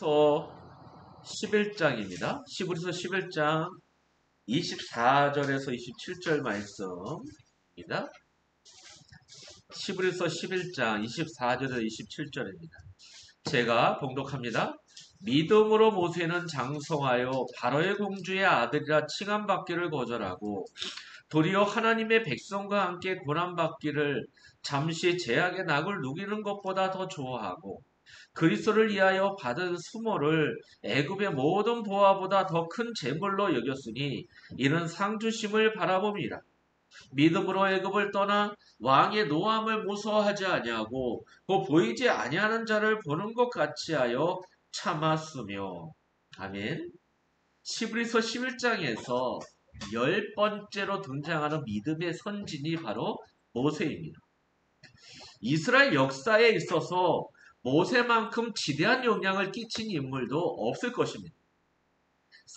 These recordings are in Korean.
시브리서 11장입니다. 시브리서 11장 24절에서 27절 말씀입니다. 시브리서 11장 24절에서 27절입니다. 제가 봉독합니다. 믿음으로 모세는 장성하여 바로의 공주의 아들이라 칭함받기를 거절하고 도리어 하나님의 백성과 함께 고난받기를 잠시 제약의 낙을 누리는 것보다 더 좋아하고 그리스도를 위하여 받은 수모를 애굽의 모든 보화보다 더 큰 재물로 여겼으니 이는 상주심을 바라봅니다. 믿음으로 애굽을 떠나 왕의 노함을 무서워하지 아니하고 그 보이지 아니하는 자를 보는 것 같이 하여 참았으며. 아멘. 시브리서 11장에서 10번째로 등장하는 믿음의 선진이 바로 모세입니다. 이스라엘 역사에 있어서 모세만큼 지대한 영향을 끼친 인물도 없을 것입니다.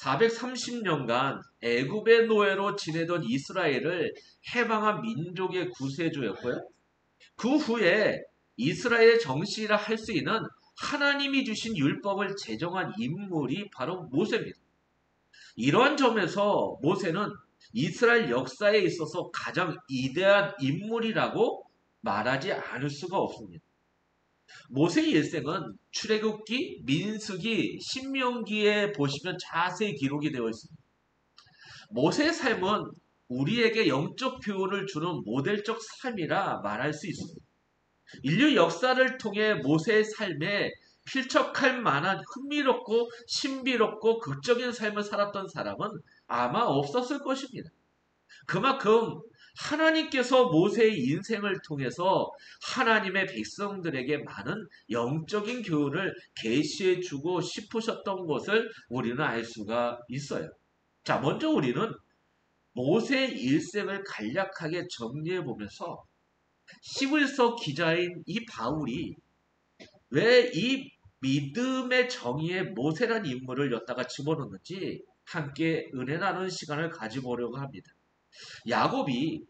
430년간 애굽의 노예로 지내던 이스라엘을 해방한 민족의 구세주였고요. 그 후에 이스라엘의 정신이라 할 수 있는 하나님이 주신 율법을 제정한 인물이 바로 모세입니다. 이러한 점에서 모세는 이스라엘 역사에 있어서 가장 위대한 인물이라고 말하지 않을 수가 없습니다. 모세의 일생은 출애굽기, 민수기, 신명기에 보시면 자세히 기록이 되어 있습니다. 모세의 삶은 우리에게 영적 교훈을 주는 모델적 삶이라 말할 수 있습니다. 인류 역사를 통해 모세의 삶에 필적할 만한 흥미롭고 신비롭고 극적인 삶을 살았던 사람은 아마 없었을 것입니다. 그만큼 하나님께서 모세의 인생을 통해서 하나님의 백성들에게 많은 영적인 교훈을 계시해 주고 싶으셨던 것을 우리는 알 수가 있어요. 자, 먼저 우리는 모세의 일생을 간략하게 정리해 보면서 시브리서 기자인 이 바울이 왜 이 믿음의 정의에 모세라는 인물을 여기다가 집어넣는지 함께 은혜 나누는 시간을 가지보려고 합니다. 야곱이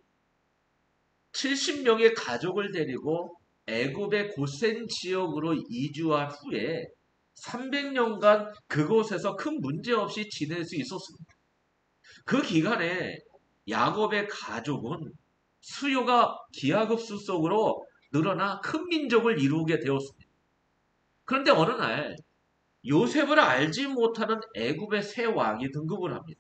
70명의 가족을 데리고 애굽의 고센 지역으로 이주한 후에 300년간 그곳에서 큰 문제 없이 지낼 수 있었습니다. 그 기간에 야곱의 가족은 수요가 기하급수적으로 늘어나 큰 민족을 이루게 되었습니다. 그런데 어느 날 요셉을 알지 못하는 애굽의 새 왕이 등극을 합니다.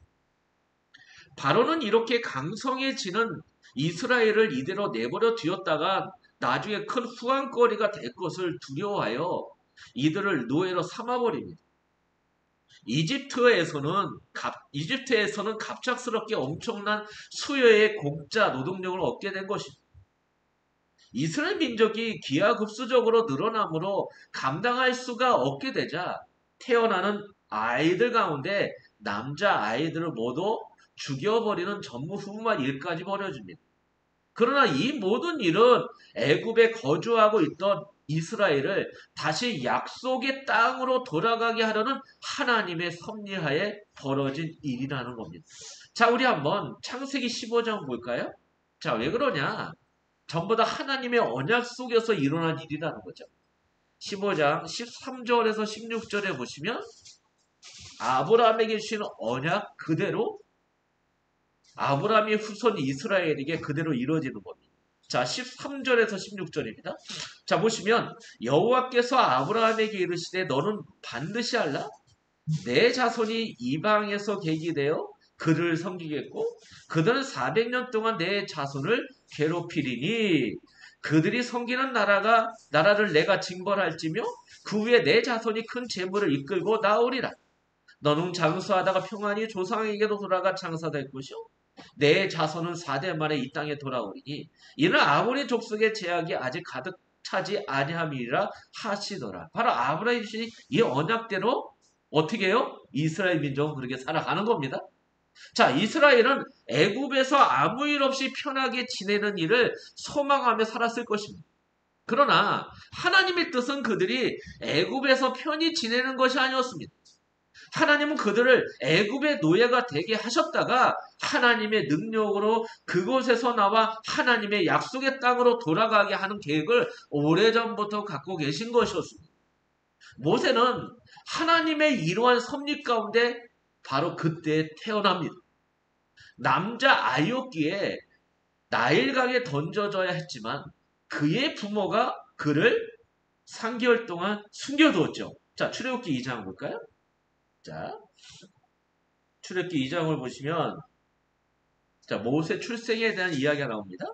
바로는 이렇게 강성해지는 이스라엘을 이대로 내버려 두었다가 나중에 큰 후환거리가 될 것을 두려워하여 이들을 노예로 삼아버립니다. 이집트에서는 갑작스럽게 엄청난 수요의 공짜 노동력을 얻게 된 것입니다. 이스라엘 민족이 기하급수적으로 늘어나므로 감당할 수가 없게 되자 태어나는 아이들 가운데 남자 아이들을 모두 죽여버리는 전무후무한 일까지 벌어집니다. 그러나 이 모든 일은 애굽에 거주하고 있던 이스라엘을 다시 약속의 땅으로 돌아가게 하려는 하나님의 섭리하에 벌어진 일이라는 겁니다. 자, 우리 한번 창세기 15장 볼까요? 자, 왜 그러냐? 전부 다 하나님의 언약 속에서 일어난 일이라는 거죠. 15장 13절에서 16절에 보시면 아브라함에게 주신 언약 그대로 아브라함의 후손 이스라엘에게 그대로 이루어지는 겁니다. 자, 13절에서 16절입니다. 자, 보시면 여호와께서 아브라함에게 이르시되 너는 반드시 알라. 내 자손이 이방에서 계기되어 그를 섬기겠고 그들은 400년 동안 내 자손을 괴롭히리니 그들이 섬기는 나라를 내가 징벌할지며 그 후에 내 자손이 큰 재물을 이끌고 나오리라. 너는 장수하다가 평안히 조상에게도 돌아가 장사될 것이요 내 자손은 4대 만에 이 땅에 돌아오리니 이는 아모리 족속의 제약이 아직 가득 차지 아니함이라 하시더라. 바로 아브라함이 주신 이 언약대로 어떻게 해요? 이스라엘 민족은 그렇게 살아가는 겁니다. 자, 이스라엘은 애굽에서 아무 일 없이 편하게 지내는 일을 소망하며 살았을 것입니다. 그러나 하나님의 뜻은 그들이 애굽에서 편히 지내는 것이 아니었습니다. 하나님은 그들을 애굽의 노예가 되게 하셨다가 하나님의 능력으로 그곳에서 나와 하나님의 약속의 땅으로 돌아가게 하는 계획을 오래전부터 갖고 계신 것이었습니다. 모세는 하나님의 이러한 섭리 가운데 바로 그때 태어납니다. 남자 아이였기에 나일강에 던져져야 했지만 그의 부모가 그를 3개월 동안 숨겨두었죠. 자, 출애굽기 2장 볼까요? 자, 출애굽기 2장을 보시면 자, 모세 출생에 대한 이야기가 나옵니다.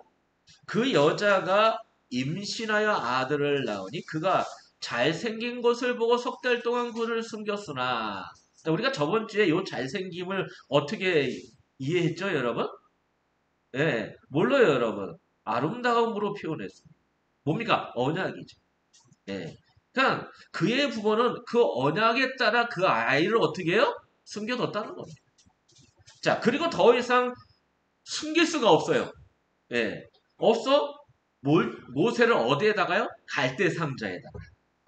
그 여자가 임신하여 아들을 낳으니 그가 잘생긴 것을 보고 석 달 동안 그를 숨겼으나 자, 우리가 저번 주에 이 잘생김을 어떻게 이해했죠, 여러분? 예, 뭘로요, 여러분? 아름다움으로 표현했습니다. 뭡니까? 언약이죠. 예. 그냥 그의 부모는 그 언약에 따라 그 아이를 어떻게 해요? 숨겨뒀다는 겁니다. 자, 그리고 더 이상 숨길 수가 없어요. 예. 없어? 모세를 어디에다가요? 갈대 상자에다가.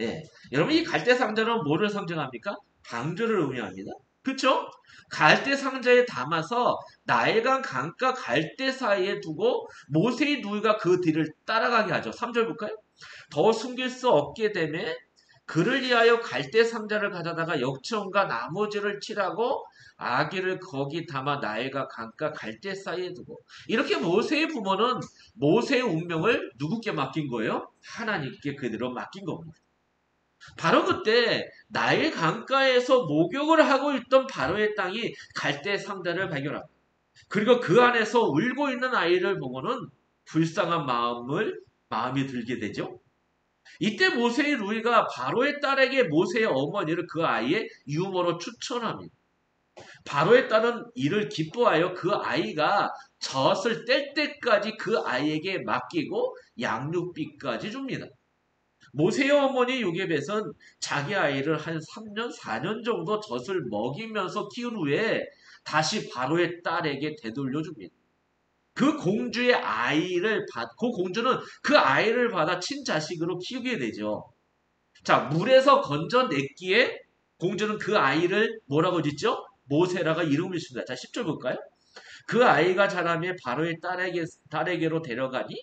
예. 여러분, 이 갈대 상자는 뭐를 상징합니까? 방주를 의미합니다. 그쵸? 갈대 상자에 담아서 나일강 강가 갈대 사이에 두고 모세의 누이가 그 뒤를 따라가게 하죠. 3절 볼까요? 더 숨길 수 없게 되매 그를 위하여 갈대 상자를 가져다가 역청과 나무질을 칠하고 아기를 거기 담아 나일과 강가 갈대 사이에 두고 이렇게 모세의 부모는 모세의 운명을 누구께 맡긴 거예요? 하나님께 그대로 맡긴 겁니다. 바로 그때 나일 강가에서 목욕을 하고 있던 바로의 땅이 갈대 상자를 발견합니다. 그리고 그 안에서 울고 있는 아이를 보고는 불쌍한 마음이 들게 되죠. 이때 모세의 루이가 바로의 딸에게 모세의 어머니를 그 아이의 유모로 추천합니다. 바로의 딸은 이를 기뻐하여 그 아이가 젖을 뗄 때까지 그 아이에게 맡기고 양육비까지 줍니다. 모세의 어머니 요게벳은 자기 아이를 한 3년, 4년 정도 젖을 먹이면서 키운 후에 다시 바로의 딸에게 되돌려줍니다. 그 공주의 아이를 그 공주는 그 아이를 받아 친자식으로 키우게 되죠. 자, 물에서 건져냈기에 공주는 그 아이를 뭐라고 짓죠? 모세라가 이름을 씁니다. 자, 10절 볼까요? 그 아이가 자라며 바로의 딸에게로 데려가니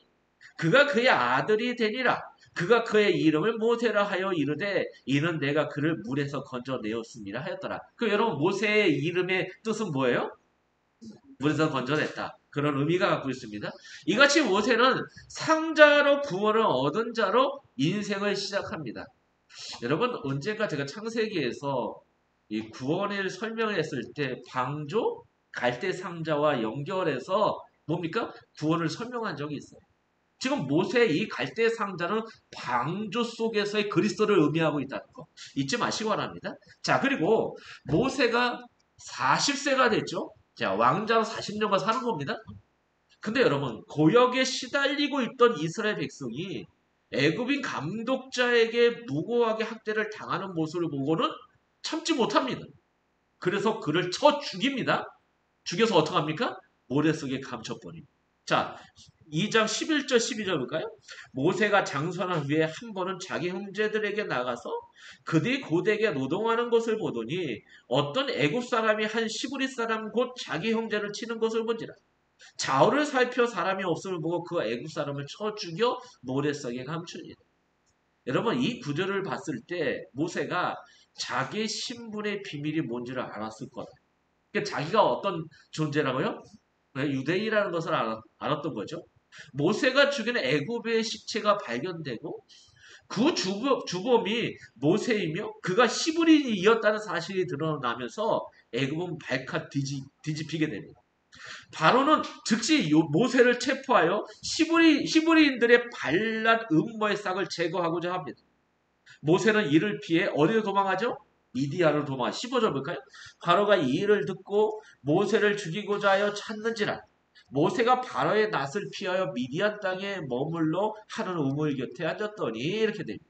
그가 그의 아들이 되니라. 그가 그의 이름을 모세라 하여 이르되 이는 내가 그를 물에서 건져내었습니다 하였더라. 그 여러분 모세의 이름의 뜻은 뭐예요? 물에서 건져냈다. 그런 의미가 갖고 있습니다. 이같이 모세는 상자로 구원을 얻은 자로 인생을 시작합니다. 여러분 언젠가 제가 창세기에서 이 구원을 설명했을 때 방조, 갈대 상자와 연결해서 뭡니까? 구원을 설명한 적이 있어요. 지금 모세의 이 갈대 상자는 방주 속에서의 그리스도를 의미하고 있다는 거 잊지 마시기 바랍니다. 자, 그리고 모세가 40세가 됐죠. 자, 왕자로 40년간 사는 겁니다. 근데 여러분, 고역에 시달리고 있던 이스라엘 백성이 애굽인 감독자에게 무고하게 학대를 당하는 모습을 보고는 참지 못합니다. 그래서 그를 쳐 죽입니다. 죽여서 어떡합니까? 모래 속에 감춰버립니다. 자, 2장 11절 12절 볼까요? 모세가 장선한 후에 한 번은 자기 형제들에게 나가서 그들이 고되게 노동하는 것을 보더니 어떤 애굽 사람이 한 시브리 사람 곧 자기 형제를 치는 것을 본지라. 좌우를 살펴 사람이 없음을 보고 그 애굽 사람을 쳐 죽여 모래 속에 감추니라. 여러분 이 구절을 봤을 때 모세가 자기 신분의 비밀이 뭔지를 알았을 거다. 그러니까 자기가 어떤 존재라고요? 유대인이라는 것을 알았던 거죠. 모세가 죽인 애굽의 시체가 발견되고 그 주범이 모세이며 그가 시브린이었다는 사실이 드러나면서 애굽은 발칵 뒤집히게 됩니다. 바로는 즉시 모세를 체포하여 시브리인들의 반란 음모의 싹을 제거하고자 합니다. 모세는 이를 피해 어디로 도망하죠? 미디안으로 도망하. 15절 볼까요? 바로가 이 일을 듣고 모세를 죽이고자 하여 찾는지라. 모세가 바로의 낯을 피하여 미디안 땅에 머물러 하는 우물 곁에 앉았더니 이렇게 됩니다.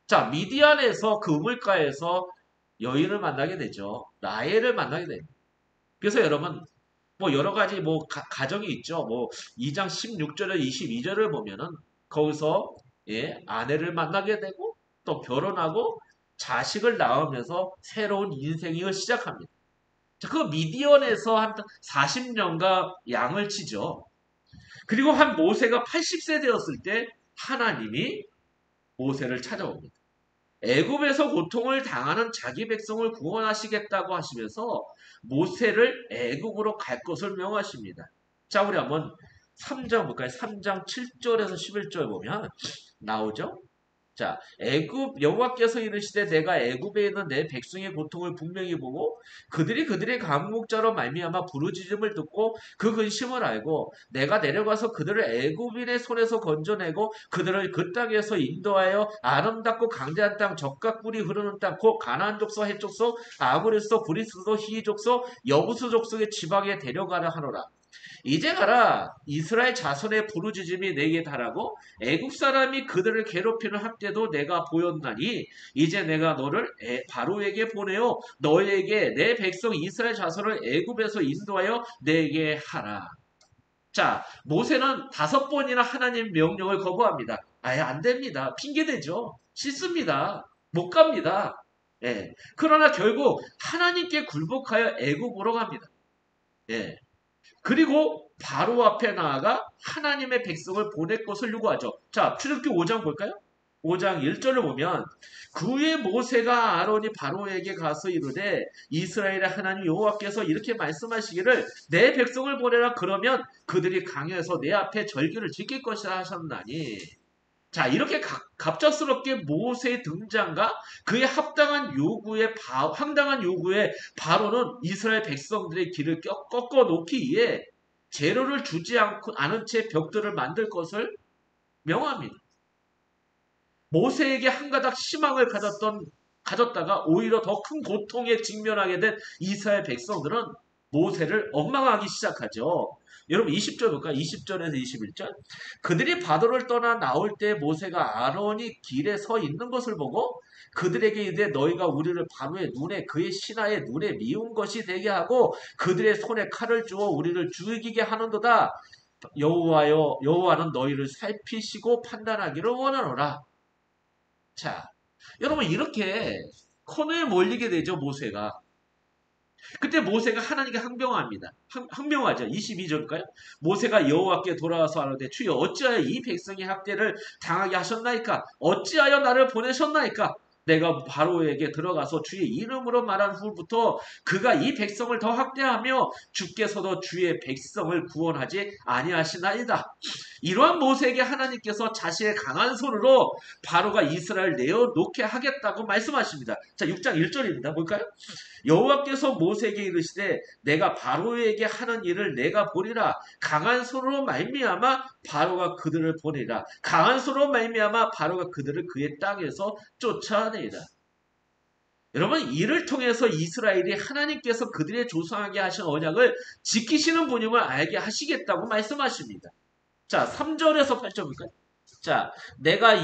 자, 미디안에서 그 우물가에서 여인을 만나게 되죠. 라헬을 만나게 됩니다. 그래서 여러분 뭐 여러 가지 뭐 가정이 있죠. 뭐 2장 16절에 22절을 보면은 거기서 아내를 만나게 되고 또 결혼하고 자식을 낳으면서 새로운 인생을 시작합니다. 자, 그 미디언에서 한 40년간 양을 치죠. 그리고 한 모세가 80세 되었을 때 하나님이 모세를 찾아옵니다. 애굽에서 고통을 당하는 자기 백성을 구원하시겠다고 하시면서 모세를 애굽으로 갈 것을 명하십니다. 자, 우리 한번 3장 볼까요? 3장 7절에서 11절 보면 나오죠? 자, 애굽 여호와께서 이르시되 내가 애굽에 있는 내 백성의 고통을 분명히 보고 그들이 그들의 강목자로 말미암아 부르짖음을 듣고 그 근심을 알고 내가 내려가서 그들을 애굽인의 손에서 건져내고 그들을 그 땅에서 인도하여 아름답고 강대한 땅 적각 꿀이 흐르는 땅 곧 가나안 족속 헷 족속 아모리 족속 브리스 족속 히위 족속 여부수 족속의 지방에 데려가라 하노라. 이제 가라 이스라엘 자손의 부르짖음이 내게 달하고 애국 사람이 그들을 괴롭히는 학대도 내가 보였나니 이제 내가 너를 바로에게 보내어 너에게 내 백성 이스라엘 자손을 애굽에서 인도하여 내게 하라. 자, 모세는 5번이나 하나님 명령을 거부합니다. 아예 안 됩니다. 핑계대죠. 싫습니다. 못 갑니다. 예. 그러나 결국 하나님께 굴복하여 애굽으로 갑니다. 예. 그리고 바로 앞에 나아가 하나님의 백성을 보낼 것을 요구하죠. 자, 출애굽기 5장 볼까요? 5장 1절을 보면 그 후에 모세가 아론이 바로에게 가서 이르되 이스라엘의 하나님 여호와께서 이렇게 말씀하시기를 내 백성을 보내라 그러면 그들이 강에서 내 앞에 절기를 지킬 것이라 하셨나니. 자, 이렇게 갑작스럽게 모세의 등장과 그의 황당한 요구에 바로는 이스라엘 백성들의 길을 꺾어 놓기에 재료를 주지 않은 채 벽들을 만들 것을 명합니다. 모세에게 한 가닥 희망을 가졌다가 오히려 더 큰 고통에 직면하게 된 이스라엘 백성들은 모세를 엉망하기 시작하죠. 여러분 20절 볼까요? 20절에서 21절. 그들이 바로를 떠나 나올 때 모세가 아론이 길에 서 있는 것을 보고 그들에게 이르되 너희가 우리를 바로의 눈에 그의 신하의 눈에 미운 것이 되게 하고 그들의 손에 칼을 주어 우리를 죽이게 하는도다. 여호와는 너희를 살피시고 판단하기를 원하노라. 자, 여러분 이렇게 코너에 몰리게 되죠, 모세가. 그때 모세가 하나님께 항명합니다. 항명하죠. 22절일까요? 모세가 여호와께 돌아와서 하는데 주여 어찌하여 이 백성의 학대를 당하게 하셨나이까? 어찌하여 나를 보내셨나이까? 내가 바로에게 들어가서 주의 이름으로 말한 후부터 그가 이 백성을 더 학대하며 주께서도 주의 백성을 구원하지 아니하시나이다. 이러한 모세에게 하나님께서 자신의 강한 손으로 바로가 이스라엘을 내어놓게 하겠다고 말씀하십니다. 자, 6장 1절입니다. 볼까요? 여호와께서 모세에게 이르시되 내가 바로에게 하는 일을 내가 보리라. 강한 손으로 말미암아 바로가 그들을 보내라. 강한 손으로 말미암아 바로가 그들을 그의 땅에서 쫓아내리라. 여러분 이를 통해서 이스라엘이 하나님께서 그들의 조상에게 하신 언약을 지키시는 분임을 알게 하시겠다고 말씀하십니다. 자, 3절에서 8절 볼까요? 자, 내가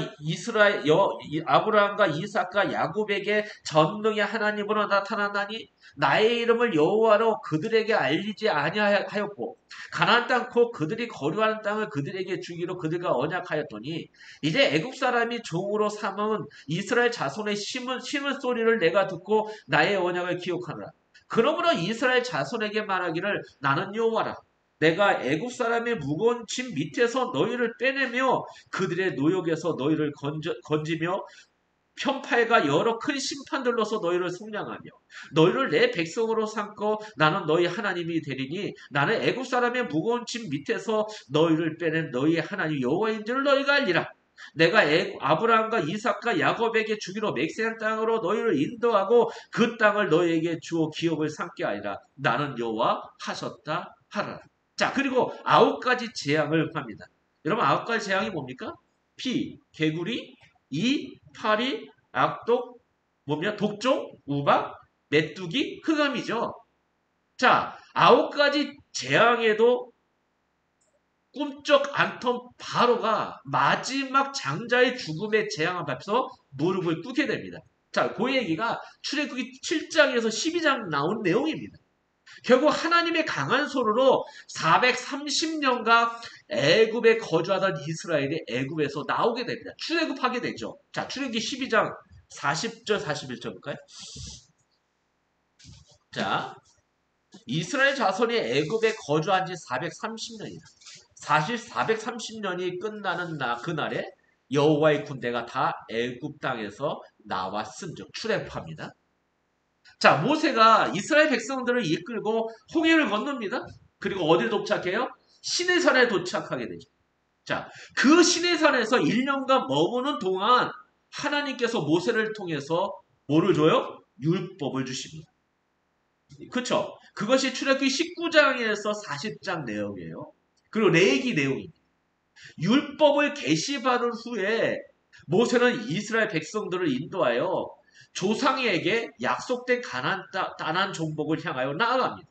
아브라함과 이삭과 야곱에게 전능의 하나님으로 나타나나니 나의 이름을 여호와로 그들에게 알리지 아니하였고 가나안 땅 곧 그들이 거류하는 땅을 그들에게 주기로 그들과 언약하였더니 이제 애굽 사람이 종으로 삼은 이스라엘 자손의 심은 소리를 내가 듣고 나의 언약을 기억하노라. 그러므로 이스라엘 자손에게 말하기를 나는 여호와라. 내가 애굽 사람의 무거운 짐 밑에서 너희를 빼내며 그들의 노역에서 너희를 건지며 편팔과 여러 큰 심판들로서 너희를 속량하며 너희를 내 백성으로 삼고 나는 너희 하나님이 되리니 나는 애굽 사람의 무거운 짐 밑에서 너희를 빼낸 너희의 하나님 여호와인 줄 너희가 알리라. 내가 아브라함과 이삭과 야곱에게 주기로 맹세한 땅으로 너희를 인도하고 그 땅을 너희에게 주어 기업을 삼게 하리라. 나는 여호와 하셨다 하라. 자, 그리고 9가지 재앙을 합니다. 여러분 9가지 재앙이 뭡니까? 피, 개구리, 이, 파리, 악독, 독종, 우박, 메뚜기, 흑암이죠. 자, 9가지 재앙에도 꿈쩍 않던 바로가 마지막 장자의 죽음의 재앙을 밟아서 무릎을 꿇게 됩니다. 자, 그 얘기가 출애굽기 7장에서 12장 나온 내용입니다. 결국 하나님의 강한 손으로 430년간 애굽에 거주하던 이스라엘이 애굽에서 나오게 됩니다. 출애굽하게 되죠. 자, 출애굽기 12장 40절 41절 볼까요? 자, 이스라엘 자손이 애굽에 거주한 지 430년이다. 사실 430년이 끝나는 그날에 여호와의 군대가 다 애굽 땅에서 나왔은즉 출애굽합니다. 자, 모세가 이스라엘 백성들을 이끌고 홍해를 건넙니다. 그리고 어디에 도착해요? 시내산에 도착하게 되죠. 자, 그 시내산에서 1년간 머무는 동안 하나님께서 모세를 통해서 뭐를 줘요? 율법을 주십니다. 그쵸? 그것이 출애굽기 19장에서 40장 내용이에요. 그리고 레위기 내용입니다. 율법을 계시받은 후에 모세는 이스라엘 백성들을 인도하여 조상에게 약속된 가나안 땅 정복을 향하여 나아갑니다.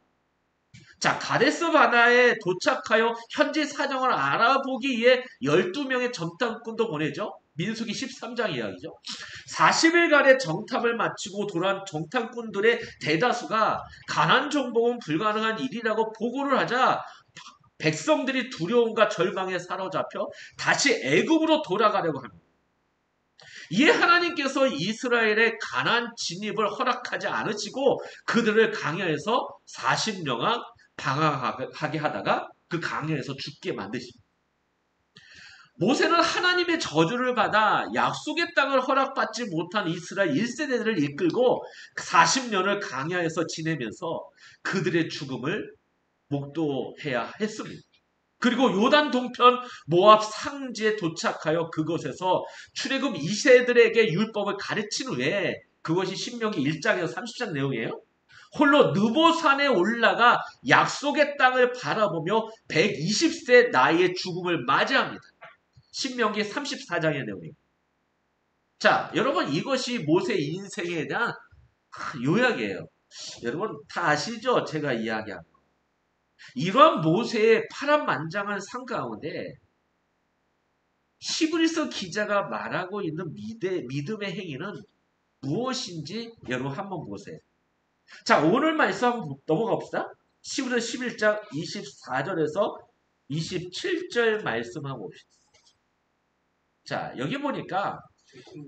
자, 가데스 바나에 도착하여 현지 사정을 알아보기 위해 12명의 정탐꾼도 보내죠. 민수기 13장 이야기죠. 40일간의 정탐을 마치고 돌아온 정탐꾼들의 대다수가 가나안 정복은 불가능한 일이라고 보고를 하자 백성들이 두려움과 절망에 사로잡혀 다시 애굽으로 돌아가려고 합니다. 이에 하나님께서 이스라엘의 가나안 진입을 허락하지 않으시고 그들을 강야에서 40년간 방황하게 하다가 그 강야에서 죽게 만드십니다. 모세는 하나님의 저주를 받아 약속의 땅을 허락받지 못한 이스라엘 1세대들을 이끌고 40년을 강야에서 지내면서 그들의 죽음을 목도해야 했습니다. 그리고 요단 동편 모압 상지에 도착하여 그곳에서 출애굽 2세들에게 율법을 가르친 후에 그것이 신명기 1장에서 30장 내용이에요. 홀로 느보산에 올라가 약속의 땅을 바라보며 120세 나이의 죽음을 맞이합니다. 신명기 34장의 내용입니다. 자, 여러분 이것이 모세 인생에 대한 요약이에요. 여러분 다 아시죠? 제가 이야기한 거. 이러한 모세의 파란만장한 상 가운데 히브리서 기자가 말하고 있는 믿음의 행위는 무엇인지 여러분 한번 보세요. 자, 오늘 말씀 한번 넘어가 봅시다. 히브리서 11장 24절에서 27절 말씀 한번 봅시다. 자, 여기 보니까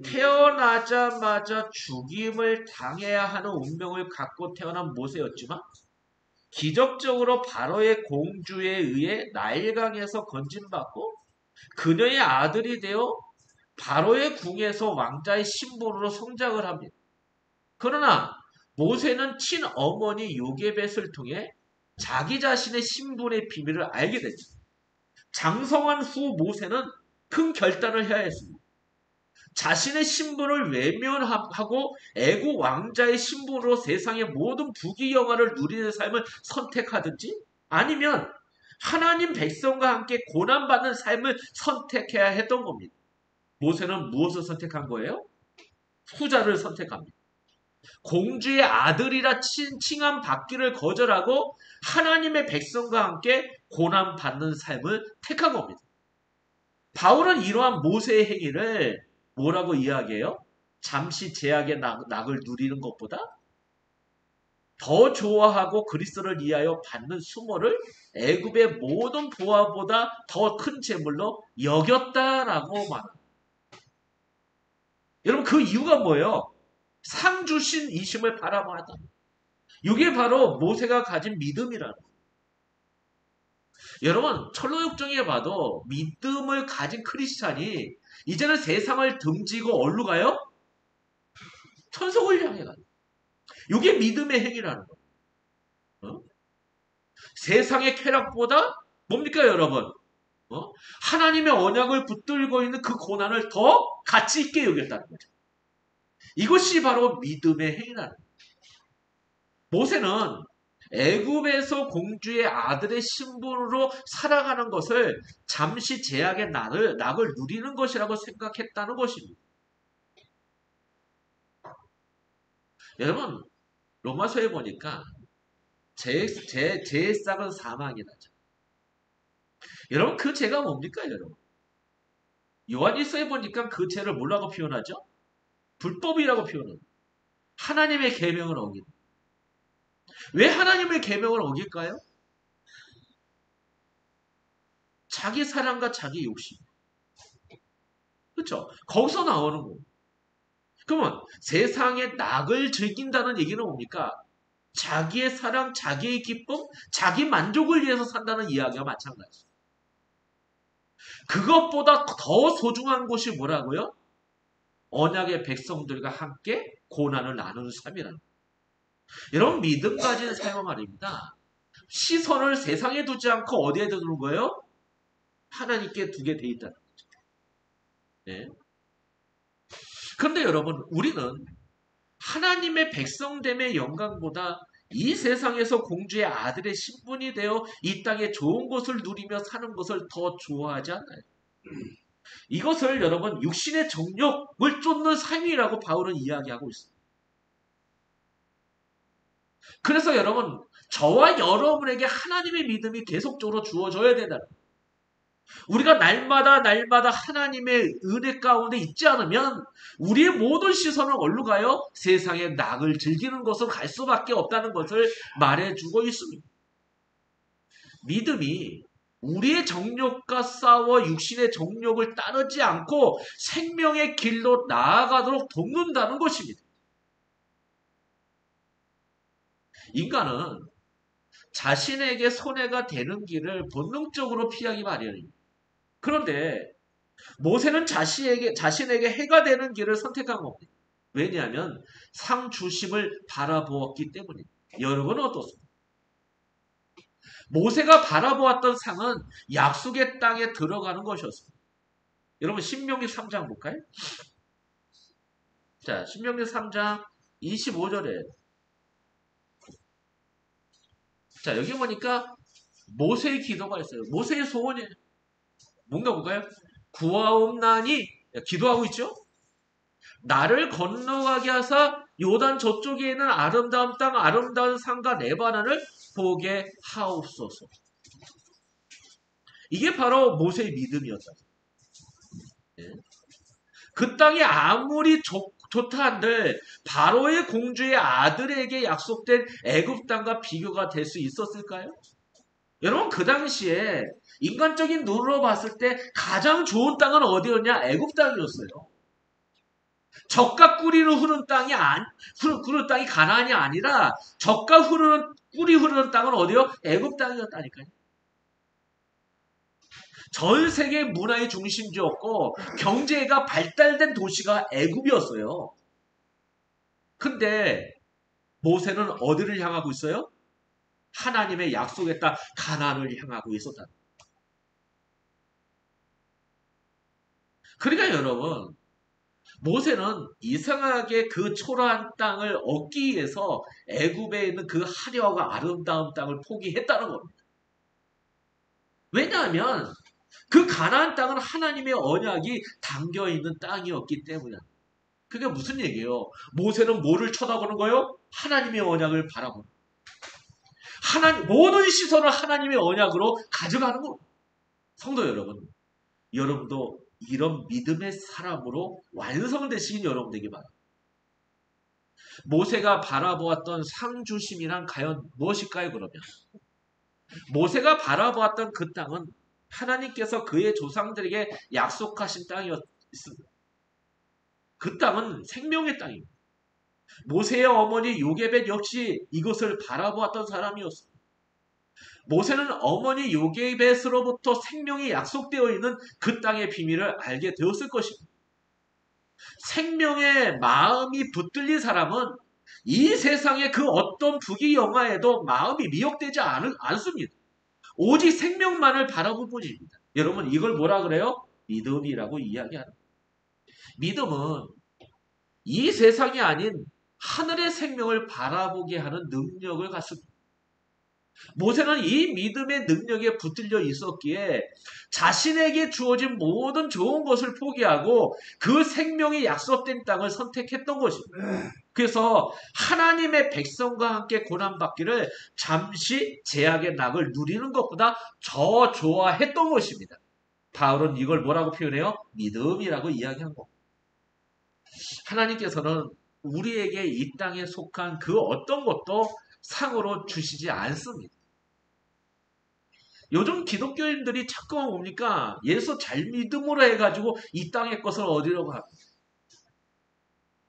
태어나자마자 죽임을 당해야 하는 운명을 갖고 태어난 모세였지만 기적적으로 바로의 공주에 의해 나일강에서 건진받고 그녀의 아들이 되어 바로의 궁에서 왕자의 신부로 성장을 합니다. 그러나 모세는 친어머니 요게벳을 통해 자기 자신의 신분의 비밀을 알게 되죠. 장성한 후 모세는 큰 결단을 해야 했습니다. 자신의 신분을 외면하고 애국 왕자의 신분으로 세상의 모든 부귀영화를 누리는 삶을 선택하든지 아니면 하나님 백성과 함께 고난받는 삶을 선택해야 했던 겁니다. 모세는 무엇을 선택한 거예요? 후자를 선택합니다. 공주의 아들이라 칭함 받기를 거절하고 하나님의 백성과 함께 고난받는 삶을 택한 겁니다. 바울은 이러한 모세의 행위를 뭐라고 이야기해요? 잠시 제약의 낙을 누리는 것보다 더 좋아하고 그리스도를 위하여 받는 수모를 애굽의 모든 보화보다 더 큰 재물로 여겼다라고 말합니다. 여러분 그 이유가 뭐예요? 상 주신 이심을 바라보았다. 이게 바로 모세가 가진 믿음이라는 거예요. 여러분 철로역정에 봐도 믿음을 가진 크리스찬이 이제는 세상을 등지고 어디로 가요? 천국을 향해 가요. 이게 믿음의 행위라는 거예요. 세상의 쾌락보다 뭡니까 여러분? 하나님의 언약을 붙들고 있는 그 고난을 더 가치 있게 여겼다는 거죠. 이것이 바로 믿음의 행위라는 거예요. 모세는 애굽에서 공주의 아들의 신분으로 살아가는 것을 잠시 제약의 낙을 누리는 것이라고 생각했다는 것입니다. 여러분 로마서에 보니까 죄의 싹은 사망이라죠. 여러분 그 죄가 뭡니까 여러분? 요한일서에 보니까 그 죄를 뭐라고 표현하죠? 불법이라고 표현합니다. 하나님의 계명을 어기는. 왜 하나님의 계명을 어길까요? 자기 사랑과 자기 욕심. 그렇죠? 거기서 나오는 거예요. 그러면 세상의 낙을 즐긴다는 얘기는 뭡니까? 자기의 사랑, 자기의 기쁨, 자기 만족을 위해서 산다는 이야기와 마찬가지예요. 그것보다 더 소중한 것이 뭐라고요? 언약의 백성들과 함께 고난을 나누는 삶이라는 거예요. 여러분 믿음 가진 삶은 말입니다. 시선을 세상에 두지 않고 어디에 두는 거예요? 하나님께 두게 돼 있다는 거죠. 네. 그런데 여러분 우리는 하나님의 백성됨의 영광보다 이 세상에서 공주의 아들의 신분이 되어 이 땅에 좋은 것을 누리며 사는 것을 더 좋아하지 않나요? 이것을 여러분 육신의 정욕을 쫓는 삶이라고 바울은 이야기하고 있습니다. 그래서 여러분 저와 여러분에게 하나님의 믿음이 계속적으로 주어져야 된다. 우리가 날마다 하나님의 은혜 가운데 있지 않으면 우리의 모든 시선은 어디로 가요? 세상의 낙을 즐기는 것으로 갈 수밖에 없다는 것을 말해주고 있습니다. 믿음이 우리의 정욕과 싸워 육신의 정욕을 따르지 않고 생명의 길로 나아가도록 돕는다는 것입니다. 인간은 자신에게 손해가 되는 길을 본능적으로 피하기 마련입니다. 그런데 모세는 자신에게 해가 되는 길을 선택한 겁니다. 왜냐하면 상 주심을 바라보았기 때문입니다. 여러분은 어떻습니까? 모세가 바라보았던 상은 약속의 땅에 들어가는 것이었습니다. 여러분 신명기 3장 볼까요? 자, 신명기 3장 25절에 자, 여기 보니까 모세의 기도가 있어요. 모세의 소원이에요. 뭔가 볼까요? 구하옵나니 기도하고 있죠? 나를 건너가게 하사 요단 저쪽에 있는 아름다운 땅, 아름다운 산과 레바논을 보게 하옵소서. 이게 바로 모세의 믿음이었다. 그 땅이 아무리 좋다 한들 바로의 공주의 아들에게 약속된 애굽 땅과 비교가 될 수 있었을까요? 여러분 그 당시에 인간적인 눈으로 봤을 때 가장 좋은 땅은 어디였냐? 애굽 땅이었어요. 젖과 꿀이 흐르는 땅이 흐르는 땅이 가나안이 아니라 젖과 꿀이 흐르는 땅은 어디요? 애굽 땅이었다니까요. 전 세계 문화의 중심지였고 경제가 발달된 도시가 애굽이었어요. 근데 모세는 어디를 향하고 있어요? 하나님의 약속의 땅 가나안을 향하고 있었다. 그러니까 여러분 모세는 이상하게 그 초라한 땅을 얻기 위해서 애굽에 있는 그 화려하고 아름다운 땅을 포기했다는 겁니다. 왜냐하면 그 가나안 땅은 하나님의 언약이 담겨있는 땅이었기 때문이야. 그게 무슨 얘기예요? 모세는 뭐를 쳐다보는 거예요? 하나님의 언약을 바라보는 거예요. 모든 시선을 하나님의 언약으로 가져가는 거예요. 성도 여러분, 여러분도 이런 믿음의 사람으로 완성되시긴 여러분 되기 바랍니다. 모세가 바라보았던 상주심이란 과연 무엇일까요, 그러면? 모세가 바라보았던 그 땅은 하나님께서 그의 조상들에게 약속하신 땅이었습니다. 그 땅은 생명의 땅입니다. 모세의 어머니 요게벳 역시 이것을 바라보았던 사람이었습니다. 모세는 어머니 요게벳으로부터 생명이 약속되어 있는 그 땅의 비밀을 알게 되었을 것입니다. 생명의 마음이 붙들린 사람은 이 세상의 그 어떤 부귀영화에도 마음이 미혹되지 않습니다. 오직 생명만을 바라볼 뿐입니다. 여러분 이걸 뭐라 그래요? 믿음이라고 이야기하는 거예요. 믿음은 이 세상이 아닌 하늘의 생명을 바라보게 하는 능력을 갖습니다. 모세는 이 믿음의 능력에 붙들려 있었기에 자신에게 주어진 모든 좋은 것을 포기하고 그 생명이 약속된 땅을 선택했던 것입니다. 그래서 하나님의 백성과 함께 고난받기를 잠시 제약의 낙을 누리는 것보다 더 좋아했던 것입니다. 바울은 이걸 뭐라고 표현해요? 믿음이라고 이야기한 겁니다. 하나님께서는 우리에게 이 땅에 속한 그 어떤 것도 상으로 주시지 않습니다. 요즘 기독교인들이 자꾸만 뭡니까? 예수 잘 믿음으로 해가지고 이 땅의 것을 얻으려고 합니다.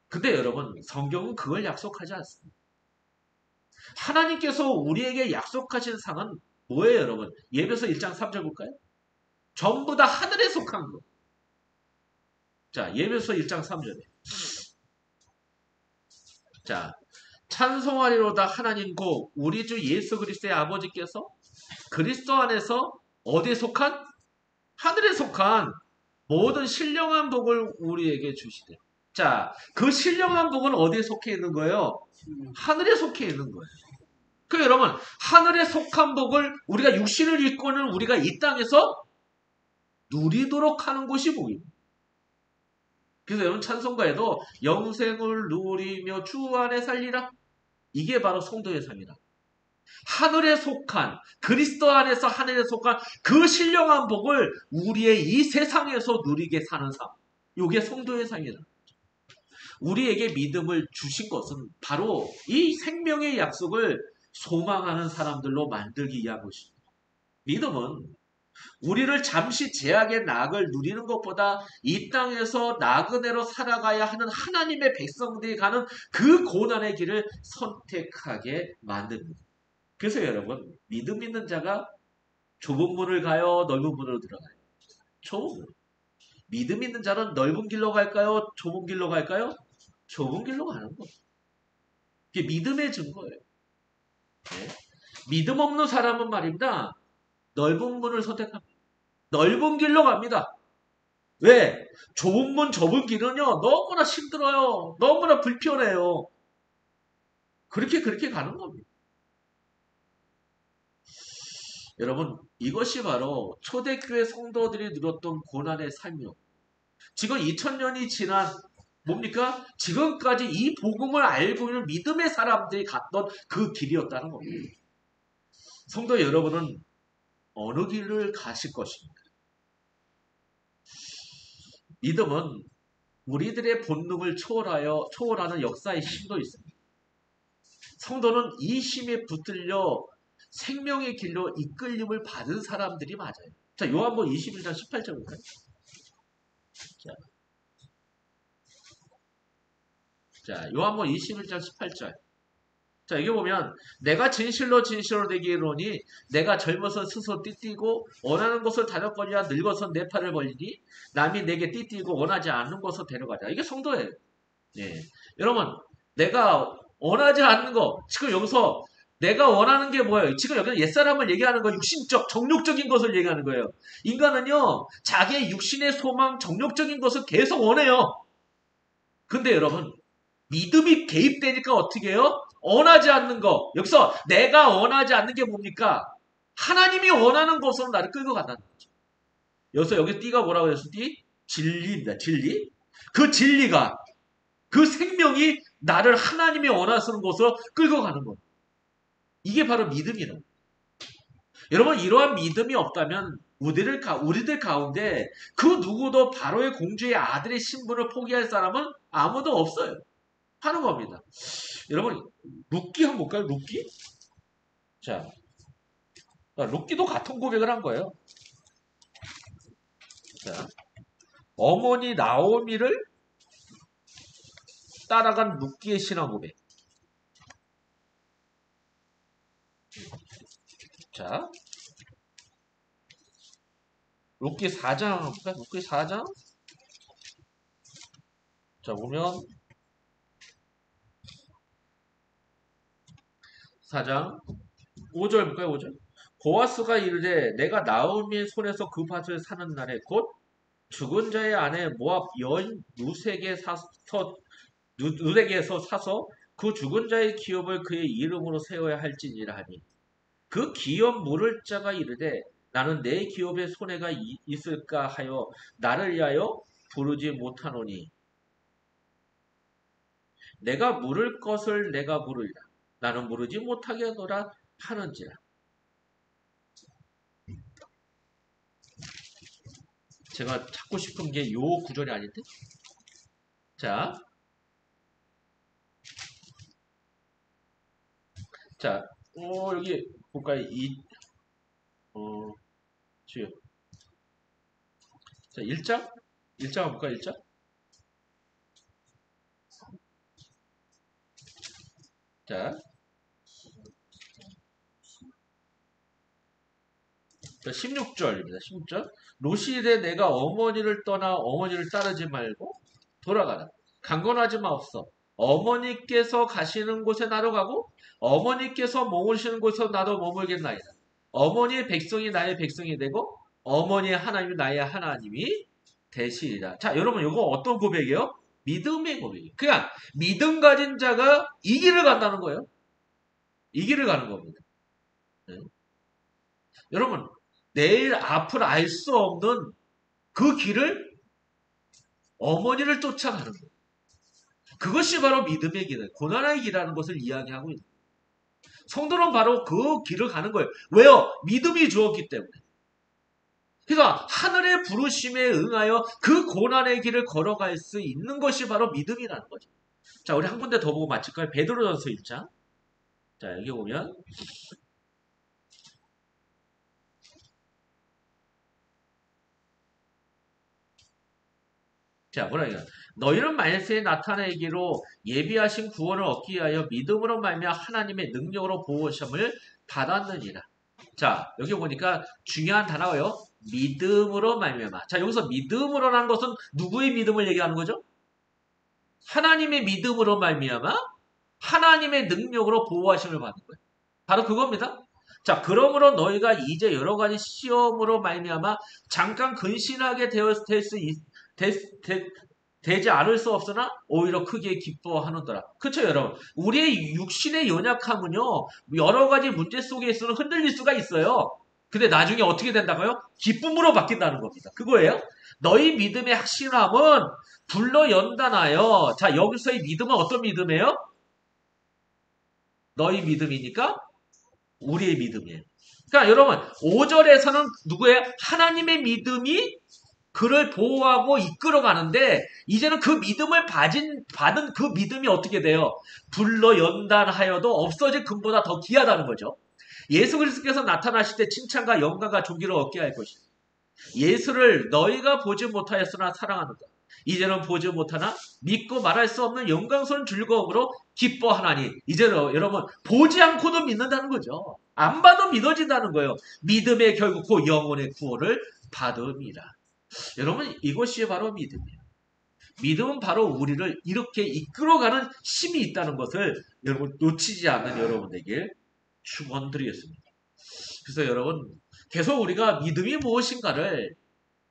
근데 여러분 성경은 그걸 약속하지 않습니다. 하나님께서 우리에게 약속하신 상은 뭐예요 여러분? 예배서 1장 3절 볼까요? 전부 다 하늘에 속한 것. 자, 예배서 1장 3절에. 자, 찬송하리로다 하나님 고 우리 주 예수 그리스도의 아버지께서 그리스도 안에서 어디에 속한? 하늘에 속한 모든 신령한 복을 우리에게 주시되. 자, 그 신령한 복은 어디에 속해 있는 거예요? 하늘에 속해 있는 거예요. 그 여러분, 하늘에 속한 복을 우리가 육신을 입고는 우리가 이 땅에서 누리도록 하는 것이 복입니다. 그래서 여러분 찬송가에도 영생을 누리며 주 안에 살리라. 이게 바로 성도의 삶이다. 하늘에 속한 그리스도 안에서 하늘에 속한 그 신령한 복을 우리의 이 세상에서 누리게 사는 삶. 이게 성도의 삶이다. 우리에게 믿음을 주신 것은 바로 이 생명의 약속을 소망하는 사람들로 만들기 위한 것입니다. 믿음은 우리를 잠시 제약의 낙을 누리는 것보다 이 땅에서 나그네로 살아가야 하는 하나님의 백성들이 가는 그 고난의 길을 선택하게 만듭니다. 그래서 여러분, 믿음 있는 자가 좁은 문을 가요? 넓은 문으로 들어가요? 좁은 문. 믿음 있는 자는 넓은 길로 갈까요? 좁은 길로 갈까요? 좁은 길로 가는 거예요. 그게 믿음의 증거예요. 네. 믿음 없는 사람은 말입니다. 넓은 문을 선택합니다. 넓은 길로 갑니다. 왜? 좁은 문, 좁은 길은요, 너무나 힘들어요. 너무나 불편해요. 그렇게 가는 겁니다. 여러분, 이것이 바로 초대교회 성도들이 누렸던 고난의 삶이요. 지금 2000년이 지난 뭡니까? 지금까지 이 복음을 알고 있는 믿음의 사람들이 갔던 그 길이었다는 겁니다. 성도 여러분은 어느 길을 가실 것입니까? 믿음은 우리들의 본능을 초월하는 역사의 힘도 있습니다. 성도는 이 힘에 붙들려 생명의 길로 이끌림을 받은 사람들이 맞아요. 자, 요한복음 21장 18절 볼까요? 자, 요한복음 21장 18절. 자, 이게 보면 내가 진실로 내게 이르노니 내가 젊어서 스스로 띠띠고 원하는 곳을 다녔거니와 늙어서 내 팔을 벌리니 남이 내게 띠띠고 원하지 않는 곳을 데려가자. 이게 성도예요. 네. 여러분, 내가 원하지 않는 거, 지금 여기서 내가 원하는 게 뭐예요? 지금 여기는 옛사람을 얘기하는 거, 육신적, 정욕적인 것을 얘기하는 거예요. 인간은요, 자기의 육신의 소망, 정욕적인 것을 계속 원해요. 근데 여러분, 믿음이 개입되니까 어떻게 해요? 원하지 않는 거. 여기서 내가 원하지 않는 게 뭡니까? 하나님이 원하는 것으로 나를 끌고 간다는 거죠. 여기서 여기 띠가 뭐라고 그랬어? 띠? 진리입니다. 진리. 그 진리가, 그 생명이 나를 하나님이 원하시는 곳으로 끌고 가는 것. 이게 바로 믿음이라. 여러분, 이러한 믿음이 없다면 우리들 가운데 그 누구도 바로의 공주의 아들의 신분을 포기할 사람은 아무도 없어요. 하는 겁니다. 여러분, 룻기 한번 볼까요? 룻기? 자, 룻기도 같은 고백을 한 거예요. 자, 어머니 나오미를 따라간 룻기의 신앙 고백. 자, 룻기 4장 볼까요? 룻기 4장? 자, 보면 4장 5절 볼까요? 5절. 보아스가 이르되 내가 나오미의 손에서 그 밭을 사는 날에 곧 죽은 자의 아내 모압 여인 누색에서 사서 그 죽은 자의 기업을 그의 이름으로 세워야 할지니라 하니 그 기업 물을 자가 이르되 나는 내 기업에 손해가 있을까 하여 나를 위하여 부르지 못하노니 내가 물을 것을 내가 물으리라 나는 물으지 못하게 하노라 하는지라. 제가 찾고 싶은 게 요 구절이 아닌데? 자, 여기 볼까요? 주요. 자, 1장? 1장 한번 볼까요? 1장? 자, 16절입니다. 16절. 롯이 내가 어머니를 떠나 어머니를 따르지 말고 돌아가라. 강건하지 마옵소. 어머니께서 가시는 곳에 나도 가고 어머니께서 머무르시는 곳에 나도 머물겠나이다. 어머니의 백성이 나의 백성이 되고 어머니의 하나님이 나의 하나님이 되시리라. 자, 여러분 이거 어떤 고백이에요? 믿음의 고백이에요. 그냥 믿음 가진 자가 이 길을 간다는 거예요. 이 길을 가는 겁니다. 네. 여러분 내일 앞을 알 수 없는 그 길을 어머니를 쫓아가는 거예요. 그것이 바로 믿음의 길, 고난의 길이라는 것을 이야기하고 있는 거예요. 성도는 바로 그 길을 가는 거예요. 왜요? 믿음이 주었기 때문에. 그러니까 하늘의 부르심에 응하여 그 고난의 길을 걸어갈 수 있는 것이 바로 믿음이라는 거죠. 자, 우리 한 군데 더 보고 마칠까요? 베드로전서 1장. 자, 여기 보면 자, 뭐라니까? 너희는 말세에 나타내기로 예비하신 구원을 얻기 위하여 믿음으로 말미암아 하나님의 능력으로 보호하심을 받았느니라. 자, 여기 보니까 중요한 단어예요. 믿음으로 말미암아. 자, 여기서 믿음으로라는 것은 누구의 믿음을 얘기하는 거죠? 하나님의 믿음으로 말미암아 하나님의 능력으로 보호하심을 받는 거예요. 바로 그겁니다. 자, 그러므로 너희가 이제 여러 가지 시험으로 말미암아 잠깐 근신하게 되지 않을 수 없으나 오히려 크게 기뻐하는더라. 그렇죠, 여러분? 우리의 육신의 연약함은요, 여러 가지 문제 속에 있어서 흔들릴 수가 있어요. 근데 나중에 어떻게 된다고요? 기쁨으로 바뀐다는 겁니다. 그거예요. 너희 믿음의 확실함은 불러 연단하여. 자, 여기서의 믿음은 어떤 믿음이에요? 너희 믿음이니까 우리의 믿음이에요. 그러니까 여러분 5절에서는 누구예요? 하나님의 믿음이 그를 보호하고 이끌어가는데 이제는 그 믿음을 받은 그 믿음이 어떻게 돼요? 불러 연단하여도 없어질 금보다 더 귀하다는 거죠. 예수 그리스도께서 나타나실 때 칭찬과 영광과 존귀를 얻게 할 것이다. 예수를 너희가 보지 못하였으나 사랑하는다. 이제는 보지 못하나 믿고 말할 수 없는 영광스러운 즐거움으로 기뻐하나니. 이제는 여러분 보지 않고도 믿는다는 거죠. 안 봐도 믿어진다는 거예요. 믿음의 결국 그 영혼의 구원을 받음이라. 여러분 이것이 바로 믿음이에요. 믿음은 바로 우리를 이렇게 이끌어가는 힘이 있다는 것을 여러분 놓치지 않는 여러분에게 축원드리겠습니다. 그래서 여러분 계속 우리가 믿음이 무엇인가를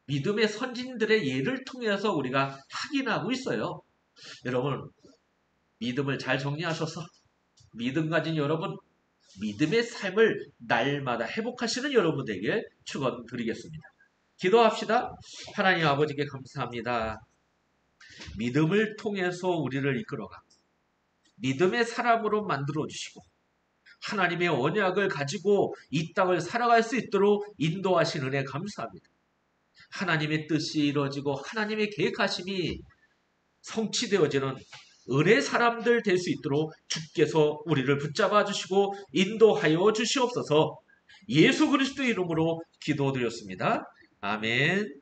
믿음의 선진들의 예를 통해서 우리가 확인하고 있어요. 여러분 믿음을 잘 정리하셔서 믿음 가진 여러분 믿음의 삶을 날마다 회복하시는 여러분에게 축원드리겠습니다. 기도합시다. 하나님 아버지께 감사합니다. 믿음을 통해서 우리를 이끌어가 믿음의 사람으로 만들어주시고 하나님의 언약을 가지고 이 땅을 살아갈 수 있도록 인도하신 은혜 감사합니다. 하나님의 뜻이 이루어지고 하나님의 계획하심이 성취되어지는 은혜 사람들 될 수 있도록 주께서 우리를 붙잡아 주시고 인도하여 주시옵소서. 예수 그리스도 이름으로 기도드렸습니다. 아멘.